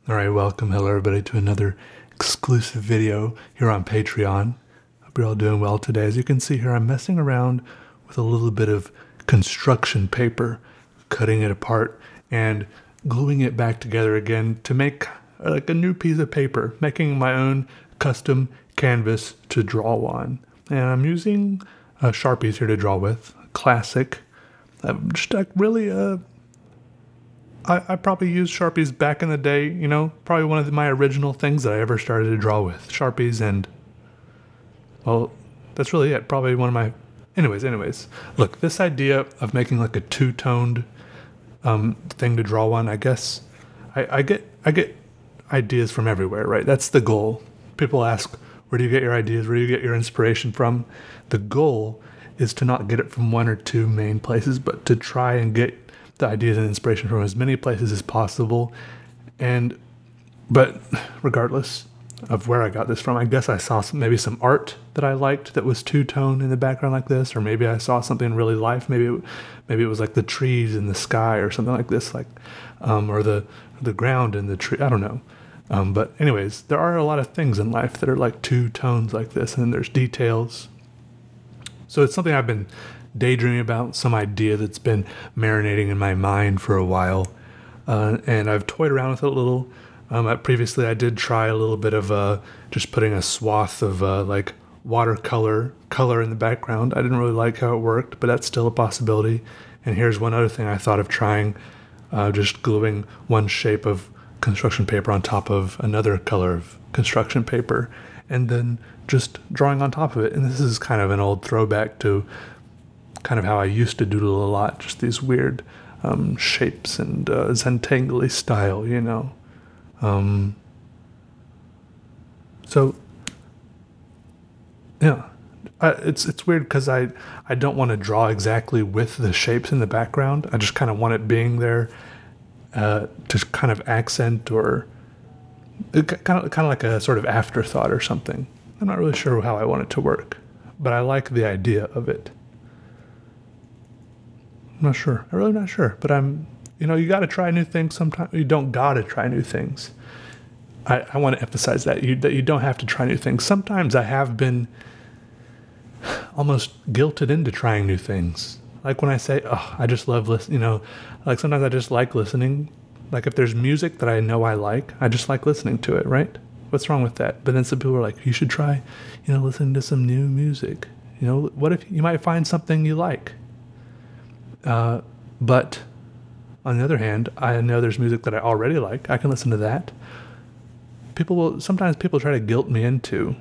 Alright, welcome, hello everybody, to another exclusive video here on Patreon. Hope you're all doing well today. As you can see here, I'm messing around with a little bit of construction paper, cutting it apart and gluing it back together again to make like a new piece of paper, making my own custom canvas to draw on. And I'm using Sharpies here to draw with, classic. Just like really I probably used Sharpies back in the day, you know, probably one of my original things that I ever started to draw with. Sharpies and, well, that's really it. Probably one of my, anyways. Look, this idea of making like a two-toned thing to draw on, I guess, I get ideas from everywhere, right? That's the goal. People ask, where do you get your ideas? Where do you get your inspiration from? The goal is to not get it from one or two main places, but to try and get the ideas and inspiration from as many places as possible. But regardless of where I got this from, I guess I saw maybe some art that I liked that was two-tone in the background like this, or maybe I saw something in really life. Maybe it was like the trees in the sky or something like this, like or the ground in the tree. I don't know. But anyways, there are a lot of things in life that are like two tones like this, and then there's details. So it's something I've been daydreaming about, some idea that's been marinating in my mind for a while, and I've toyed around with it a little. Previously I did try a little bit of just putting a swath of like watercolor in the background. I didn't really like how it worked, but that's still a possibility. And here's one other thing I thought of trying, just gluing one shape of construction paper on top of another color of construction paper, and then just drawing on top of it. And this is kind of an old throwback to kind of how I used to doodle a lot, just these weird shapes and Zentangle style, you know. So yeah, it's weird because I don't want to draw exactly with the shapes in the background. I just kind of want it being there to kind of accent, or kind of like a sort of afterthought or something. I'm not really sure how I want it to work, but I like the idea of it. I'm not sure. I'm really not sure. But you got to try new things sometimes. You don't got to try new things. I want to emphasize that you don't have to try new things. Sometimes I have been almost guilted into trying new things. Like when I say, oh, I just love listening, like sometimes I just like listening. Like if there's music that I know I like, I just like listening to it, right? What's wrong with that? But then some people are like, you should try, listening to some new music. What if you might find something you like? But on the other hand, I know there's music that I already like. I can listen to that. Sometimes people try to guilt me into,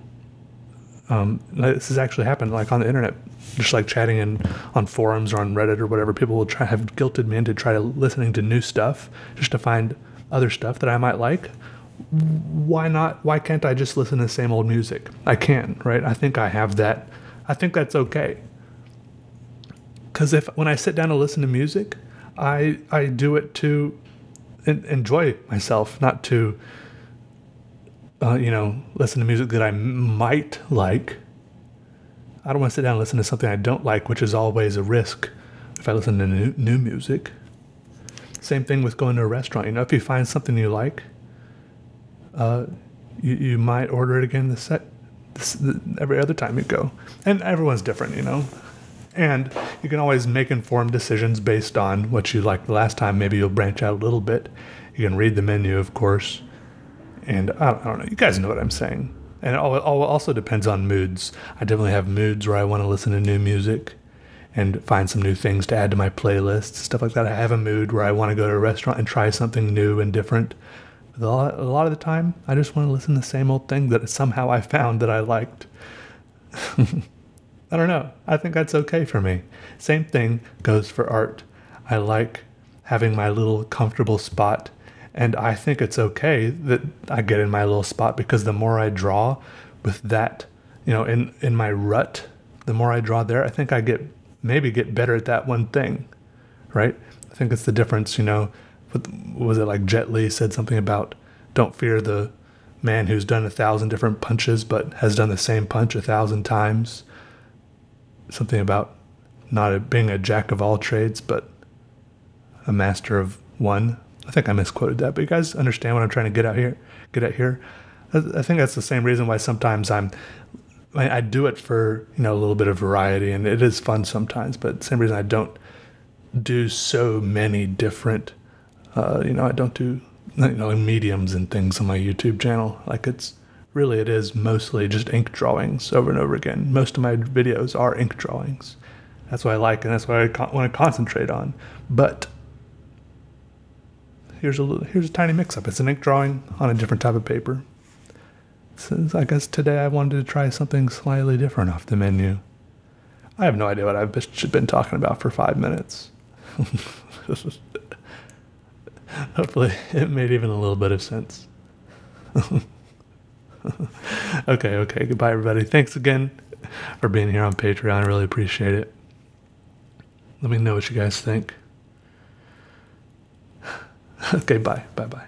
this has actually happened like on the internet, just like chatting on forums or on Reddit or whatever. People will have guilted me into listening to new stuff just to find other stuff that I might like. Why not? Why can't I just listen to the same old music? I can, right? I think I have that. I think that's okay. Because when I sit down to listen to music, I do it to enjoy myself, not to, listen to music that I might like. I don't want to sit down and listen to something I don't like, which is always a risk if I listen to new music. Same thing with going to a restaurant. If you find something you like, you might order it again every other time you go. And everyone's different, And you can always make informed decisions based on what you liked the last time. Maybe you'll branch out a little bit. You can read the menu, of course. And I don't know. You guys know what I'm saying. And it also depends on moods. I definitely have moods where I want to listen to new music and find some new things to add to my playlist, stuff like that. I have a mood where I want to go to a restaurant and try something new and different. But a lot of the time, I just want to listen to the same old thing that somehow I found that I liked. I don't know. I think that's okay for me. Same thing goes for art. I like having my little comfortable spot, and I think it's okay that I get in my little spot, because the more I draw with that, in my rut, the more I draw there, I think I maybe get better at that one thing, right? I think it's the difference, was it like Jet Li said something about, don't fear the man who's done 1,000 different punches but has done the same punch 1,000 times. Something about not being a jack of all trades, but a master of one. I think I misquoted that, but you guys understand what I'm trying to get at here. I think that's the same reason why sometimes I do it for, a little bit of variety, and it is fun sometimes, but the same reason I don't do so many different, I don't do, mediums and things on my YouTube channel. Like it is mostly just ink drawings over and over again. Most of my videos are ink drawings. That's what I like, and that's what I want to concentrate on. But here's a tiny mix-up. It's an ink drawing on a different type of paper. So I guess today I wanted to try something slightly different off the menu. I have no idea what I've been talking about for 5 minutes. Hopefully it made even a little bit of sense. Okay. Goodbye, everybody. Thanks again for being here on Patreon. I really appreciate it. Let me know what you guys think. Okay, bye. Bye-bye.